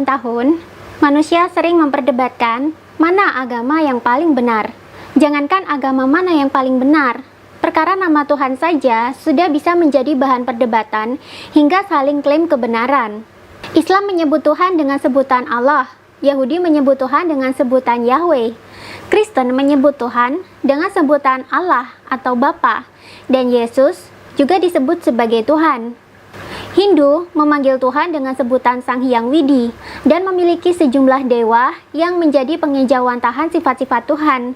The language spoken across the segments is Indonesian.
bertahun-tahun, manusia sering memperdebatkan mana agama yang paling benar. Jangankan agama mana yang paling benar, perkara nama Tuhan saja sudah bisa menjadi bahan perdebatan hingga saling klaim kebenaran. Islam menyebut Tuhan dengan sebutan Allah, Yahudi menyebut Tuhan dengan sebutan Yahweh, Kristen menyebut Tuhan dengan sebutan Allah atau Bapa, dan Yesus juga disebut sebagai Tuhan. Hindu memanggil Tuhan dengan sebutan Sang Hyang Widi dan memiliki sejumlah dewa yang menjadi pengejawantahan sifat-sifat Tuhan,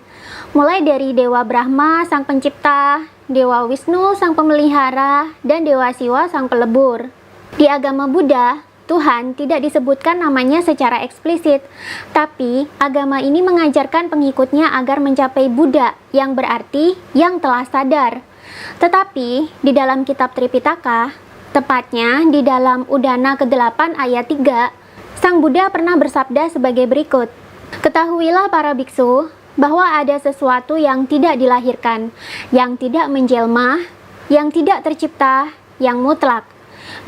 mulai dari Dewa Brahma, Sang Pencipta, Dewa Wisnu, Sang Pemelihara, dan Dewa Siwa, Sang Pelebur. Di agama Buddha, Tuhan tidak disebutkan namanya secara eksplisit, tapi agama ini mengajarkan pengikutnya agar mencapai Buddha, yang berarti yang telah sadar. Tetapi di dalam kitab Tripitaka, tepatnya di dalam Udana ke-8 ayat 3, Sang Buddha pernah bersabda sebagai berikut, "Ketahuilah para biksu, bahwa ada sesuatu yang tidak dilahirkan, yang tidak menjelma, yang tidak tercipta, yang mutlak.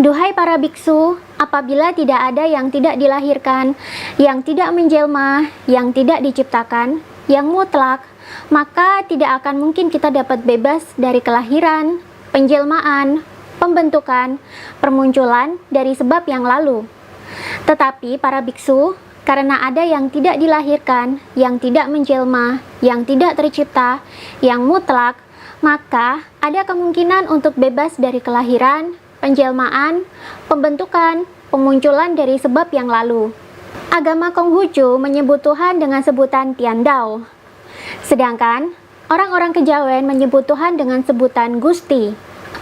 Duhai para biksu, apabila tidak ada yang tidak dilahirkan, yang tidak menjelma, yang tidak diciptakan, yang mutlak, maka tidak akan mungkin kita dapat bebas dari kelahiran, penjelmaan, pembentukan, permunculan dari sebab yang lalu. Tetapi para biksu, karena ada yang tidak dilahirkan, yang tidak menjelma, yang tidak tercipta, yang mutlak, maka ada kemungkinan untuk bebas dari kelahiran, penjelmaan, pembentukan, pemunculan dari sebab yang lalu." Agama Konghucu menyebut Tuhan dengan sebutan Tiandao. Sedangkan orang-orang Kejawen menyebut Tuhan dengan sebutan Gusti.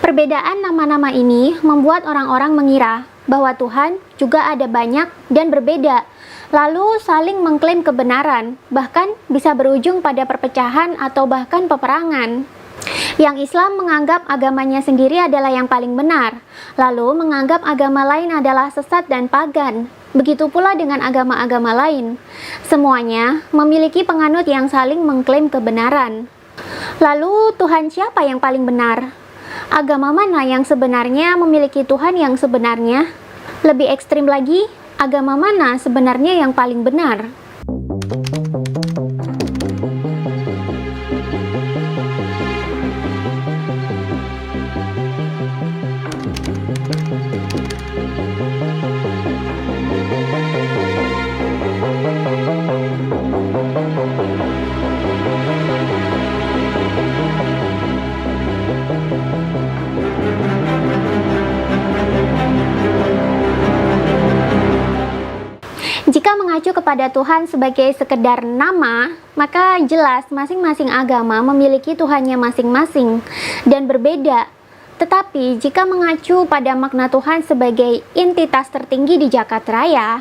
Perbedaan nama-nama ini membuat orang-orang mengira bahwa Tuhan juga ada banyak dan berbeda, lalu saling mengklaim kebenaran, bahkan bisa berujung pada perpecahan atau bahkan peperangan. Yang Islam menganggap agamanya sendiri adalah yang paling benar, lalu menganggap agama lain adalah sesat dan pagan. Begitu pula dengan agama-agama lain. Semuanya memiliki penganut yang saling mengklaim kebenaran. Lalu Tuhan siapa yang paling benar? Agama mana yang sebenarnya memiliki Tuhan yang sebenarnya? Lebih ekstrim lagi, agama mana sebenarnya yang paling benar? Jika mengacu kepada Tuhan sebagai sekedar nama, maka jelas masing-masing agama memiliki Tuhannya masing-masing dan berbeda. Tetapi jika mengacu pada makna Tuhan sebagai entitas tertinggi di jagat raya,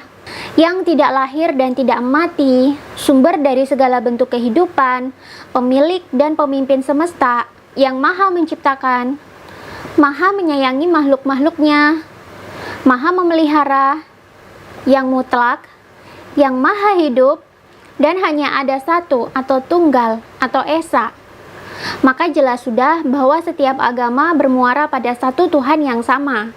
yang tidak lahir dan tidak mati, sumber dari segala bentuk kehidupan, pemilik dan pemimpin semesta, yang maha menciptakan, maha menyayangi makhluk-makhluknya, maha memelihara, yang mutlak, yang maha hidup, dan hanya ada satu atau tunggal atau esa, maka jelas sudah bahwa setiap agama bermuara pada satu Tuhan yang sama.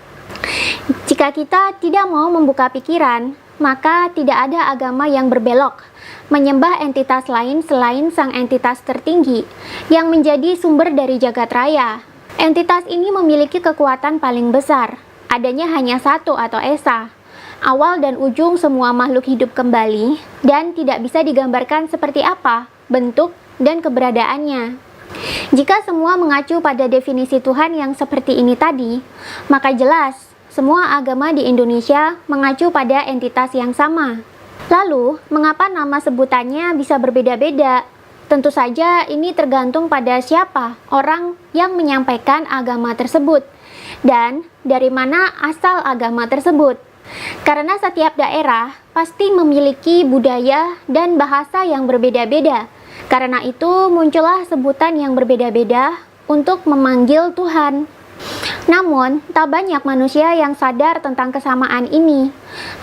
Jika kita tidak mau membuka pikiran, maka tidak ada agama yang berbelok, menyembah entitas lain selain sang entitas tertinggi, yang menjadi sumber dari jagat raya. Entitas ini memiliki kekuatan paling besar, adanya hanya satu atau esa, awal dan ujung semua makhluk hidup kembali, dan tidak bisa digambarkan seperti apa bentuk dan keberadaannya. Jika semua mengacu pada definisi Tuhan yang seperti ini tadi, maka jelas semua agama di Indonesia mengacu pada entitas yang sama. Lalu, mengapa nama sebutannya bisa berbeda-beda? Tentu saja ini tergantung pada siapa orang yang menyampaikan agama tersebut, dan dari mana asal agama tersebut. Karena setiap daerah pasti memiliki budaya dan bahasa yang berbeda-beda. Karena itu muncullah sebutan yang berbeda-beda untuk memanggil Tuhan. Namun, tak banyak manusia yang sadar tentang kesamaan ini.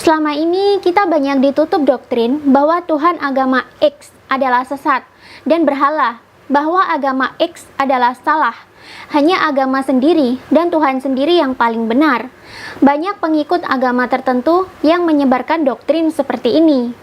Selama ini kita banyak ditutup doktrin bahwa Tuhan agama X adalah sesat dan berhala, bahwa agama X adalah salah, hanya agama sendiri dan Tuhan sendiri yang paling benar. Banyak pengikut agama tertentu yang menyebarkan doktrin seperti ini.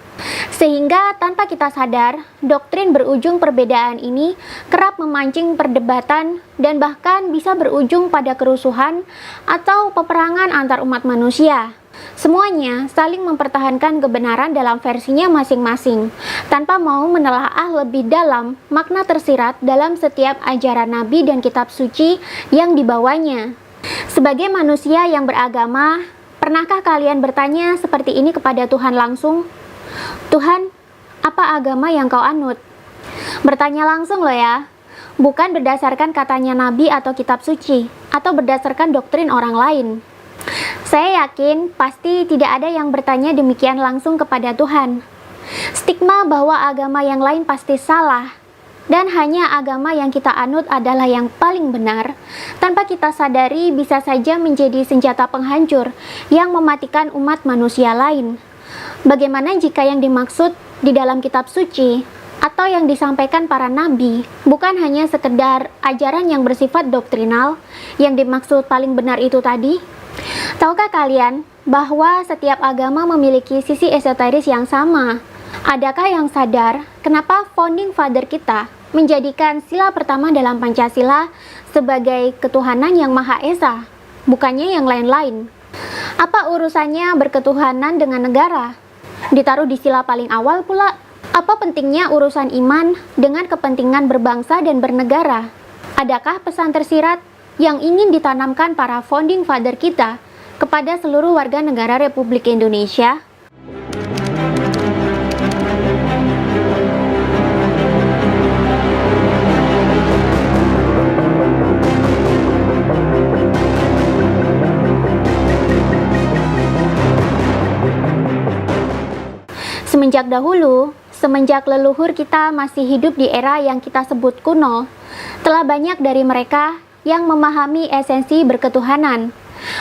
Sehingga tanpa kita sadar, doktrin berujung perbedaan ini kerap memancing perdebatan dan bahkan bisa berujung pada kerusuhan atau peperangan antar umat manusia. Semuanya saling mempertahankan kebenaran dalam versinya masing-masing, tanpa mau menelaah lebih dalam makna tersirat dalam setiap ajaran Nabi dan kitab suci yang dibawanya. Sebagai manusia yang beragama, pernahkah kalian bertanya seperti ini kepada Tuhan langsung? Tuhan, apa agama yang kau anut? Bertanya langsung loh ya, bukan berdasarkan katanya Nabi atau kitab suci, atau berdasarkan doktrin orang lain. Saya yakin pasti tidak ada yang bertanya demikian langsung kepada Tuhan. Stigma bahwa agama yang lain pasti salah, dan hanya agama yang kita anut adalah yang paling benar, tanpa kita sadari bisa saja menjadi senjata penghancur yang mematikan umat manusia lain. Bagaimana jika yang dimaksud di dalam kitab suci atau yang disampaikan para nabi bukan hanya sekedar ajaran yang bersifat doktrinal yang dimaksud paling benar itu tadi? Tahukah kalian bahwa setiap agama memiliki sisi esoteris yang sama? Adakah yang sadar kenapa founding father kita menjadikan sila pertama dalam Pancasila sebagai ketuhanan yang Maha Esa, bukannya yang lain-lain? Apa urusannya berketuhanan dengan negara? Ditaruh di sila paling awal pula. Apa pentingnya urusan iman dengan kepentingan berbangsa dan bernegara? Adakah pesan tersirat yang ingin ditanamkan para founding father kita kepada seluruh warga negara Republik Indonesia? Semenjak dahulu, semenjak leluhur kita masih hidup di era yang kita sebut kuno, telah banyak dari mereka yang memahami esensi berketuhanan.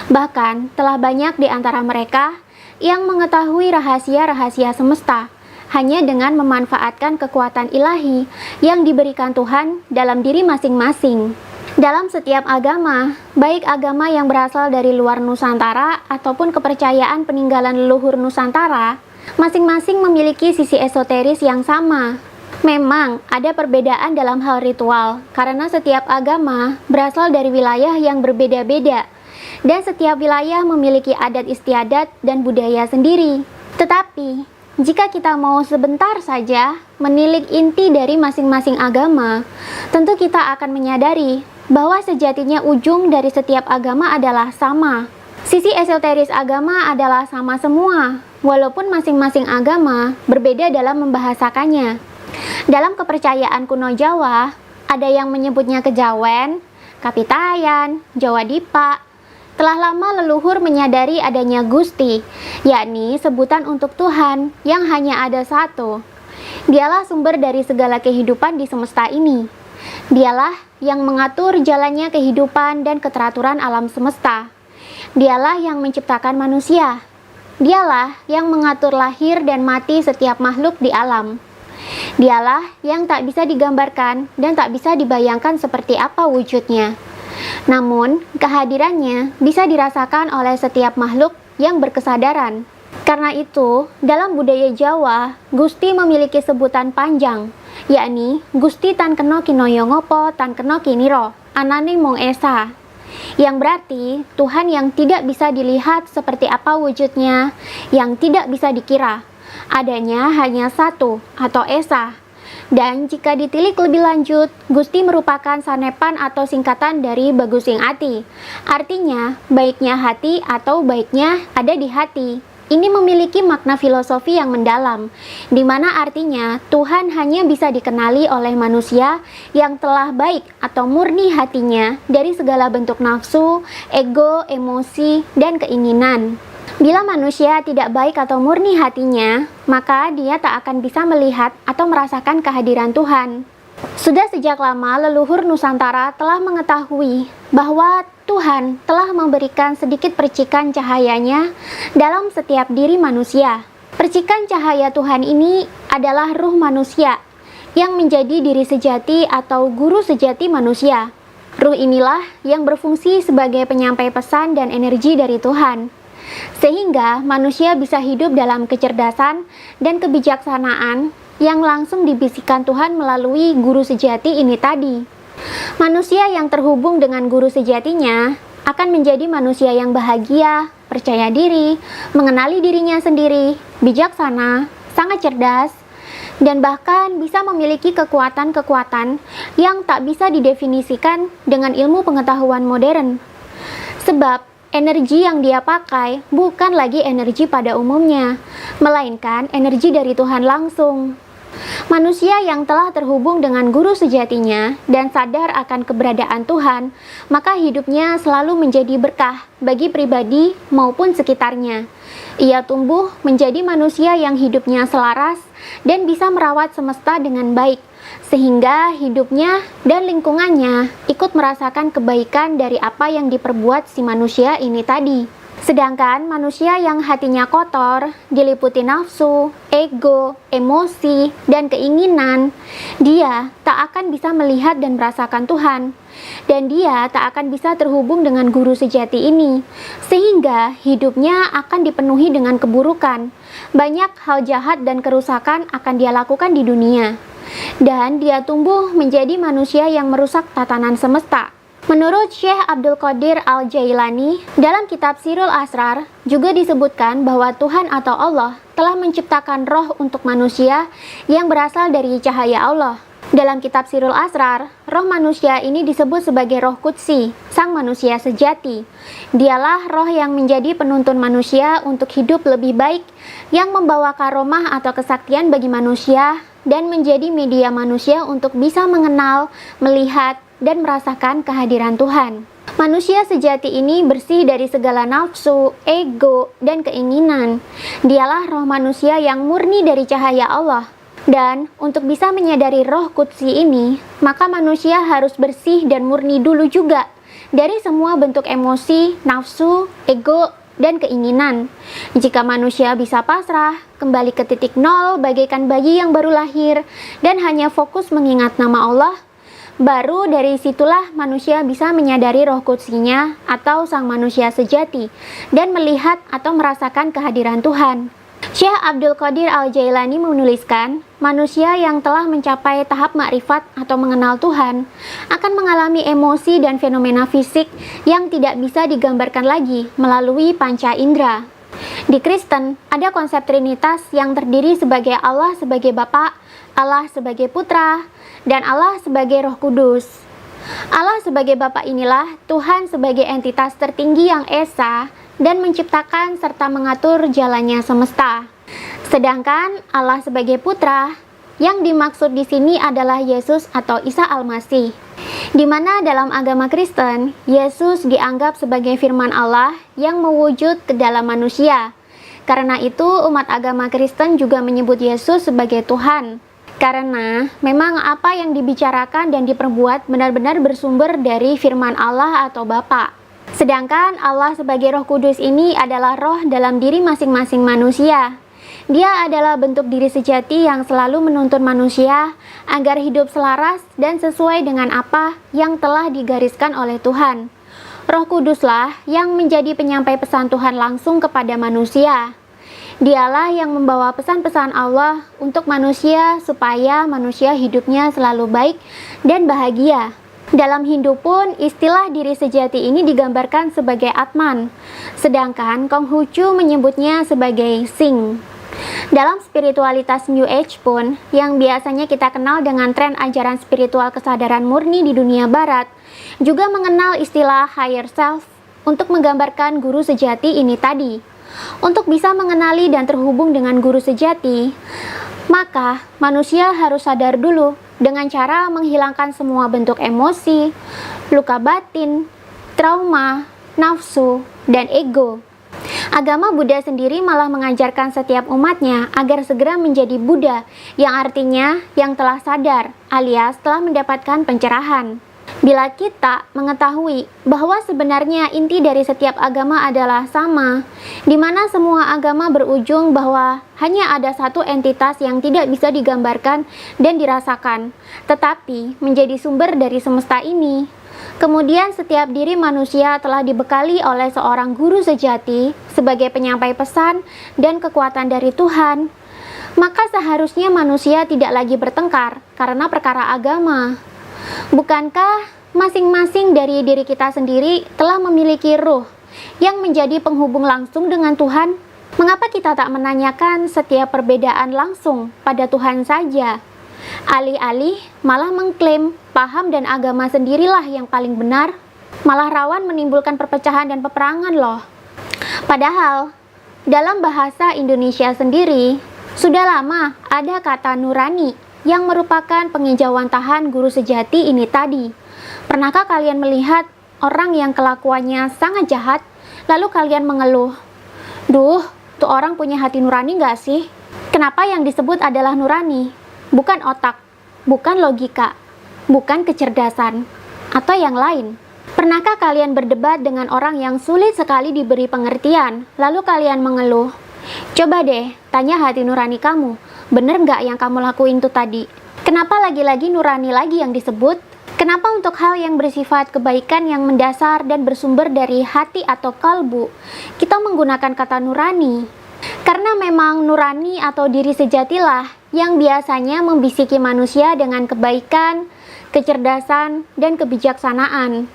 Bahkan, telah banyak di antara mereka yang mengetahui rahasia-rahasia semesta, hanya dengan memanfaatkan kekuatan ilahi yang diberikan Tuhan dalam diri masing-masing. Dalam setiap agama, baik agama yang berasal dari luar Nusantara ataupun kepercayaan peninggalan leluhur Nusantara, masing-masing memiliki sisi esoteris yang sama. Memang ada perbedaan dalam hal ritual, karena setiap agama berasal dari wilayah yang berbeda-beda, dan setiap wilayah memiliki adat istiadat dan budaya sendiri. Tetapi, jika kita mau sebentar saja menilik inti dari masing-masing agama, tentu kita akan menyadari bahwa sejatinya ujung dari setiap agama adalah sama. Sisi esoteris agama adalah sama semua, walaupun masing-masing agama berbeda dalam membahasakannya. Dalam kepercayaan kuno Jawa, ada yang menyebutnya kejawen, kapitayan, Jawa Dipa. Telah lama leluhur menyadari adanya Gusti, yakni sebutan untuk Tuhan yang hanya ada satu. Dialah sumber dari segala kehidupan di semesta ini. Dialah yang mengatur jalannya kehidupan dan keteraturan alam semesta. Dialah yang menciptakan manusia. Dialah yang mengatur lahir dan mati setiap makhluk di alam. Dialah yang tak bisa digambarkan dan tak bisa dibayangkan seperti apa wujudnya. Namun, kehadirannya bisa dirasakan oleh setiap makhluk yang berkesadaran. Karena itu, dalam budaya Jawa, Gusti memiliki sebutan panjang, yakni Gusti Tan Keno Kinoyo Ngopo Tan Keno Kiniro, Anane Mong Esa. Yang berarti Tuhan yang tidak bisa dilihat seperti apa wujudnya, yang tidak bisa dikira. Adanya hanya satu atau Esa. Dan jika ditilik lebih lanjut, Gusti merupakan sanepan atau singkatan dari Bagusing Ati. Artinya, baiknya hati atau baiknya ada di hati. Ini memiliki makna filosofi yang mendalam, di mana artinya Tuhan hanya bisa dikenali oleh manusia yang telah baik atau murni hatinya dari segala bentuk nafsu, ego, emosi, dan keinginan. Bila manusia tidak baik atau murni hatinya, maka dia tak akan bisa melihat atau merasakan kehadiran Tuhan. Sudah sejak lama leluhur Nusantara telah mengetahui bahwa Tuhan telah memberikan sedikit percikan cahayanya dalam setiap diri manusia. Percikan cahaya Tuhan ini adalah ruh manusia yang menjadi diri sejati atau guru sejati manusia. Ruh inilah yang berfungsi sebagai penyampai pesan dan energi dari Tuhan, sehingga manusia bisa hidup dalam kecerdasan dan kebijaksanaan yang langsung dibisikkan Tuhan melalui guru sejati ini tadi. Manusia yang terhubung dengan guru sejatinya akan menjadi manusia yang bahagia, percaya diri, mengenali dirinya sendiri, bijaksana, sangat cerdas, dan bahkan bisa memiliki kekuatan-kekuatan yang tak bisa didefinisikan dengan ilmu pengetahuan modern. Sebab energi yang dia pakai bukan lagi energi pada umumnya, melainkan energi dari Tuhan langsung. Manusia yang telah terhubung dengan guru sejatinya dan sadar akan keberadaan Tuhan, maka hidupnya selalu menjadi berkah bagi pribadi maupun sekitarnya. Ia tumbuh menjadi manusia yang hidupnya selaras dan bisa merawat semesta dengan baik, sehingga hidupnya dan lingkungannya ikut merasakan kebaikan dari apa yang diperbuat si manusia ini tadi. Sedangkan manusia yang hatinya kotor, diliputi nafsu, ego, emosi, dan keinginan, dia tak akan bisa melihat dan merasakan Tuhan. Dan dia tak akan bisa terhubung dengan guru sejati ini, sehingga hidupnya akan dipenuhi dengan keburukan. Banyak hal jahat dan kerusakan akan dia lakukan di dunia. Dan dia tumbuh menjadi manusia yang merusak tatanan semesta. Menurut Syekh Abdul Qadir Al-Jailani, dalam kitab Sirul Asrar juga disebutkan bahwa Tuhan atau Allah telah menciptakan roh untuk manusia yang berasal dari cahaya Allah. Dalam kitab Sirul Asrar, roh manusia ini disebut sebagai roh Qudsi, sang manusia sejati. Dialah roh yang menjadi penuntun manusia untuk hidup lebih baik, yang membawa karomah atau kesaktian bagi manusia, dan menjadi media manusia untuk bisa mengenal, melihat, dan merasakan kehadiran Tuhan. Manusia sejati ini bersih dari segala nafsu, ego, dan keinginan. Dialah roh manusia yang murni dari cahaya Allah. Dan untuk bisa menyadari roh Qudsi ini, maka manusia harus bersih dan murni dulu juga dari semua bentuk emosi, nafsu, ego, dan keinginan. Jika manusia bisa pasrah, kembali ke titik nol bagaikan bayi yang baru lahir, dan hanya fokus mengingat nama Allah, baru dari situlah manusia bisa menyadari roh Qudsinya atau sang manusia sejati dan melihat atau merasakan kehadiran Tuhan. Syekh Abdul Qadir Al-Jailani menuliskan, manusia yang telah mencapai tahap makrifat atau mengenal Tuhan akan mengalami emosi dan fenomena fisik yang tidak bisa digambarkan lagi melalui panca indera. Di Kristen, ada konsep Trinitas yang terdiri sebagai Allah sebagai Bapa, Allah sebagai Putra, dan Allah sebagai Roh Kudus. Allah sebagai Bapa inilah Tuhan sebagai entitas tertinggi yang esa dan menciptakan serta mengatur jalannya semesta. Sedangkan Allah sebagai Putra, yang dimaksud di sini adalah Yesus atau Isa Al-Masih. Di mana dalam agama Kristen, Yesus dianggap sebagai firman Allah yang mewujud ke dalam manusia. Karena itu, umat agama Kristen juga menyebut Yesus sebagai Tuhan. Karena memang apa yang dibicarakan dan diperbuat benar-benar bersumber dari firman Allah atau Bapa. Sedangkan Allah sebagai Roh Kudus ini adalah roh dalam diri masing-masing manusia. Dia adalah bentuk diri sejati yang selalu menuntun manusia agar hidup selaras dan sesuai dengan apa yang telah digariskan oleh Tuhan. Roh Kuduslah yang menjadi penyampai pesan Tuhan langsung kepada manusia. Dialah yang membawa pesan-pesan Allah untuk manusia supaya manusia hidupnya selalu baik dan bahagia. Dalam Hindu pun istilah diri sejati ini digambarkan sebagai Atman, sedangkan Konghucu menyebutnya sebagai Sing. Dalam spiritualitas New Age pun, yang biasanya kita kenal dengan tren ajaran spiritual kesadaran murni di dunia barat, juga mengenal istilah higher self untuk menggambarkan guru sejati ini tadi. Untuk bisa mengenali dan terhubung dengan guru sejati, maka manusia harus sadar dulu dengan cara menghilangkan semua bentuk emosi, luka batin, trauma, nafsu, dan ego. Agama Buddha sendiri malah mengajarkan setiap umatnya agar segera menjadi Buddha, yang artinya yang telah sadar alias telah mendapatkan pencerahan. Bila kita mengetahui bahwa sebenarnya inti dari setiap agama adalah sama, di mana semua agama berujung bahwa hanya ada satu entitas yang tidak bisa digambarkan dan dirasakan, tetapi menjadi sumber dari semesta ini. Kemudian setiap diri manusia telah dibekali oleh seorang guru sejati sebagai penyampai pesan dan kekuatan dari Tuhan. Maka seharusnya manusia tidak lagi bertengkar karena perkara agama. Bukankah masing-masing dari diri kita sendiri telah memiliki ruh yang menjadi penghubung langsung dengan Tuhan? Mengapa kita tak menanyakan setiap perbedaan langsung pada Tuhan saja? Alih-alih malah mengklaim paham dan agama sendirilah yang paling benar, malah rawan menimbulkan perpecahan dan peperangan loh. Padahal, dalam bahasa Indonesia sendiri, sudah lama ada kata nurani yang merupakan pengejawantahan guru sejati ini tadi. Pernahkah kalian melihat orang yang kelakuannya sangat jahat, lalu kalian mengeluh, "Duh, tuh orang punya hati nurani gak sih?" Kenapa yang disebut adalah nurani? Bukan otak, bukan logika, bukan kecerdasan, atau yang lain. Pernahkah kalian berdebat dengan orang yang sulit sekali diberi pengertian, lalu kalian mengeluh? Coba deh, tanya hati nurani kamu, bener nggak yang kamu lakuin tuh tadi? Kenapa lagi-lagi nurani lagi yang disebut? Kenapa untuk hal yang bersifat kebaikan yang mendasar dan bersumber dari hati atau kalbu, kita menggunakan kata nurani? Karena memang nurani atau diri sejatilah yang biasanya membisiki manusia dengan kebaikan, kecerdasan, dan kebijaksanaan.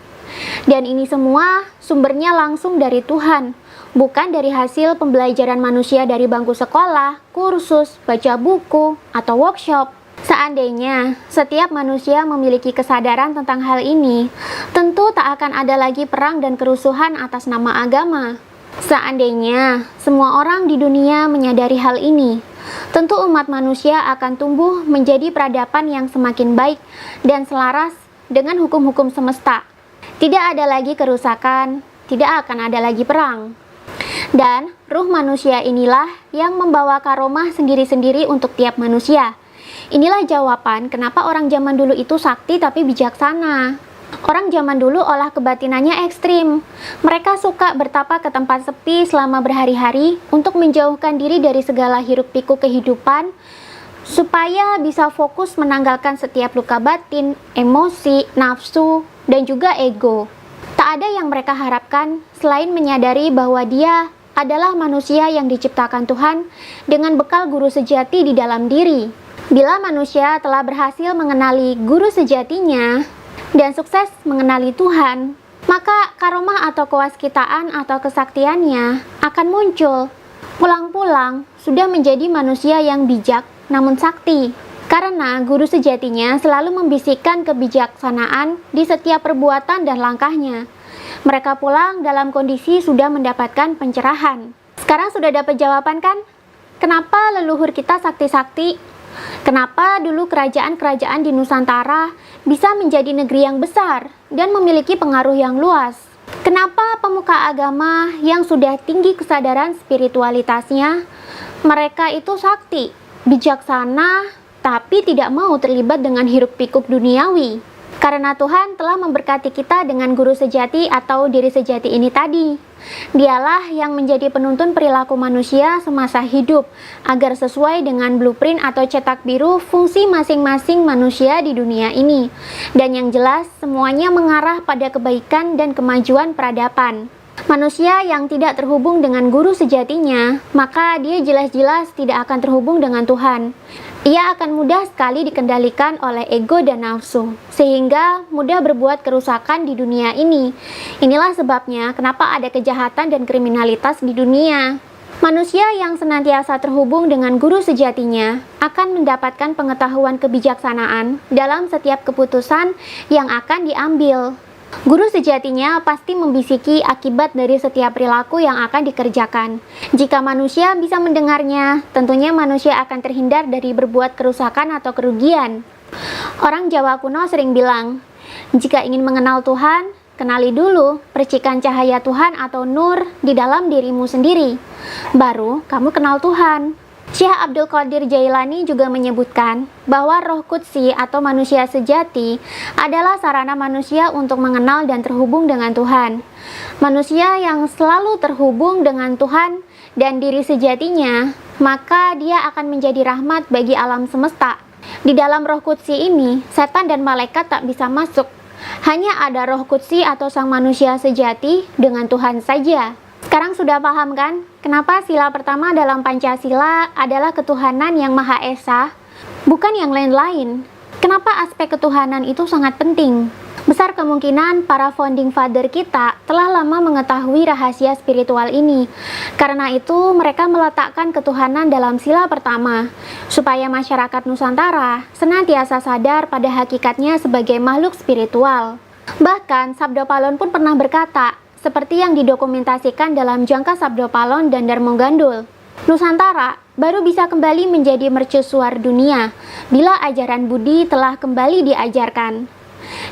Dan ini semua sumbernya langsung dari Tuhan, bukan dari hasil pembelajaran manusia dari bangku sekolah, kursus, baca buku, atau workshop. Seandainya setiap manusia memiliki kesadaran tentang hal ini, tentu tak akan ada lagi perang dan kerusuhan atas nama agama. Seandainya semua orang di dunia menyadari hal ini, tentu umat manusia akan tumbuh menjadi peradaban yang semakin baik dan selaras dengan hukum-hukum semesta. Tidak ada lagi kerusakan, tidak akan ada lagi perang. Dan ruh manusia inilah yang membawa karomah sendiri-sendiri untuk tiap manusia. Inilah jawaban kenapa orang zaman dulu itu sakti tapi bijaksana. Orang zaman dulu olah kebatinannya ekstrim. Mereka suka bertapa ke tempat sepi selama berhari-hari untuk menjauhkan diri dari segala hiruk-pikuk kehidupan, supaya bisa fokus menanggalkan setiap luka batin, emosi, nafsu, dan juga ego. Tak ada yang mereka harapkan selain menyadari bahwa dia adalah manusia yang diciptakan Tuhan dengan bekal guru sejati di dalam diri. Bila manusia telah berhasil mengenali guru sejatinya dan sukses mengenali Tuhan, maka karomah atau kewaskitaan atau kesaktiannya akan muncul. Pulang-pulang sudah menjadi manusia yang bijak namun sakti. Karena guru sejatinya selalu membisikkan kebijaksanaan di setiap perbuatan dan langkahnya. Mereka pulang dalam kondisi sudah mendapatkan pencerahan. Sekarang sudah dapat jawaban kan? Kenapa leluhur kita sakti-sakti? Kenapa dulu kerajaan-kerajaan di Nusantara bisa menjadi negeri yang besar dan memiliki pengaruh yang luas? Kenapa pemuka agama yang sudah tinggi kesadaran spiritualitasnya, mereka itu sakti, bijaksana, tapi tidak mau terlibat dengan hiruk-pikuk duniawi? Karena Tuhan telah memberkati kita dengan guru sejati atau diri sejati ini tadi. Dialah yang menjadi penuntun perilaku manusia semasa hidup, agar sesuai dengan blueprint atau cetak biru fungsi masing-masing manusia di dunia ini. Dan yang jelas, semuanya mengarah pada kebaikan dan kemajuan peradaban. Manusia yang tidak terhubung dengan guru sejatinya, maka dia jelas-jelas tidak akan terhubung dengan Tuhan. Ia akan mudah sekali dikendalikan oleh ego dan nafsu, sehingga mudah berbuat kerusakan di dunia ini. Inilah sebabnya kenapa ada kejahatan dan kriminalitas di dunia. Manusia yang senantiasa terhubung dengan guru sejatinya akan mendapatkan pengetahuan kebijaksanaan dalam setiap keputusan yang akan diambil. Guru sejatinya pasti membisiki akibat dari setiap perilaku yang akan dikerjakan. Jika manusia bisa mendengarnya, tentunya manusia akan terhindar dari berbuat kerusakan atau kerugian. Orang Jawa kuno sering bilang, jika ingin mengenal Tuhan, kenali dulu percikan cahaya Tuhan atau nur di dalam dirimu sendiri. Baru kamu kenal Tuhan. Syekh Abdul Qadir Jailani juga menyebutkan bahwa roh qudsi atau manusia sejati adalah sarana manusia untuk mengenal dan terhubung dengan Tuhan. Manusia yang selalu terhubung dengan Tuhan dan diri sejatinya, maka dia akan menjadi rahmat bagi alam semesta. Di dalam roh qudsi ini, setan dan malaikat tak bisa masuk. Hanya ada roh qudsi atau sang manusia sejati dengan Tuhan saja. Sekarang sudah paham kan, kenapa sila pertama dalam Pancasila adalah ketuhanan yang Maha Esa, bukan yang lain-lain? Kenapa aspek ketuhanan itu sangat penting? Besar kemungkinan para founding father kita telah lama mengetahui rahasia spiritual ini. Karena itu, mereka meletakkan ketuhanan dalam sila pertama, supaya masyarakat Nusantara senantiasa sadar pada hakikatnya sebagai makhluk spiritual. Bahkan, Sabda Palon pun pernah berkata, seperti yang didokumentasikan dalam Jangka Sabda Palon dan Darmo Gandul, Nusantara baru bisa kembali menjadi mercusuar dunia bila ajaran budi telah kembali diajarkan,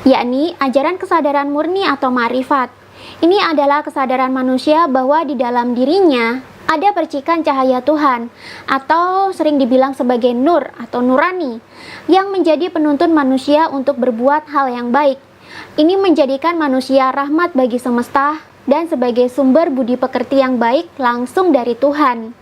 yakni ajaran kesadaran murni atau ma'rifat. Ini adalah kesadaran manusia bahwa di dalam dirinya ada percikan cahaya Tuhan, atau sering dibilang sebagai nur atau nurani, yang menjadi penuntun manusia untuk berbuat hal yang baik. Ini menjadikan manusia rahmat bagi semesta dan sebagai sumber budi pekerti yang baik langsung dari Tuhan.